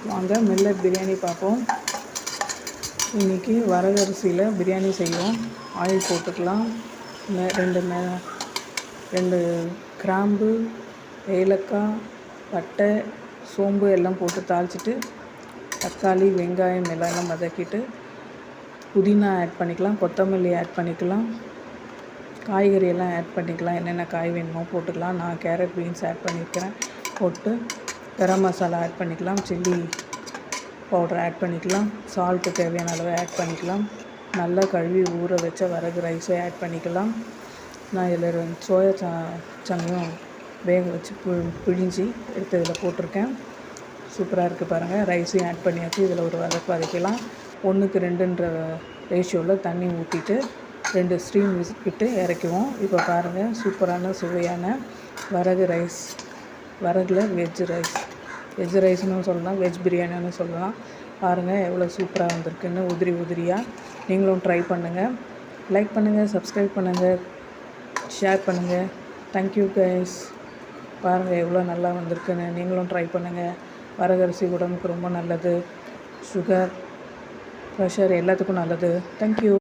வாங்க மில்லட் பிரியாணி பார்ப்போம். இன்றைக்கி வரகரிசியில் பிரியாணி செய்வோம். ஆயில் போட்டுக்கலாம். ரெண்டு கிராம்பு, ஏலக்காய், பட்டை, சோம்பு எல்லாம் போட்டு தாளிச்சிட்டு தக்காளி, வெங்காயம் எல்லாம் வதக்கிட்டு புதினா ஆட் பண்ணிக்கலாம், கொத்தமல்லி ஆட் பண்ணிக்கலாம், காய்கறி எல்லாம் ஆட் பண்ணிக்கலாம். என்னென்ன காய் வேணுமோ போட்டுக்கலாம். நான் கேரட் பீன்ஸ் ஆட் பண்ணியிருக்கிறேன். போட்டு கரம் மசாலா ஆட் பண்ணிக்கலாம், சில்லி பவுடர் ஆட் பண்ணிக்கலாம், சால்ட்டு தேவையான அளவு ஆட் பண்ணிக்கலாம். நல்லா கழுவி ஊற வச்ச வரகு ரைஸை ஆட் பண்ணிக்கலாம். நான் இதில் சோயா சங்கையும் வேக வச்சு பிழிஞ்சி எடுத்து இதில் போட்டிருக்கேன். சூப்பராக இருக்குது பாருங்கள். ரைஸையும் ஆட் பண்ணியாச்சு. இதில் ஒரு வதக்கலாம். 1:2 ரேஷியோவில் தண்ணி ஊற்றிட்டு 2 ஸ்டீம் விட்டு இறக்குவோம். இப்போ பாருங்கள், சூப்பரான சுவையான வரகு ரைஸ், வரகுல வெஜ் ரைஸ்னு சொல்லலாம், வெஜ் பிரியாணின்னு சொல்லலாம். பாருங்கள் எவ்வளோ சூப்பராக வந்திருக்குன்னு, உதிரியாக. நீங்களும் ட்ரை பண்ணுங்கள். லைக் பண்ணுங்கள், சப்ஸ்கிரைப் பண்ணுங்கள், ஷேர் பண்ணுங்கள். Thank you guys. பாருங்கள் எவ்வளோ நல்லா வந்திருக்குன்னு. நீங்களும் ட்ரை பண்ணுங்கள். வரகரிசி உடம்புக்கு ரொம்ப நல்லது. சுகர், ப்ரெஷர் எல்லாத்துக்கும் நல்லது. தேங்க்யூ.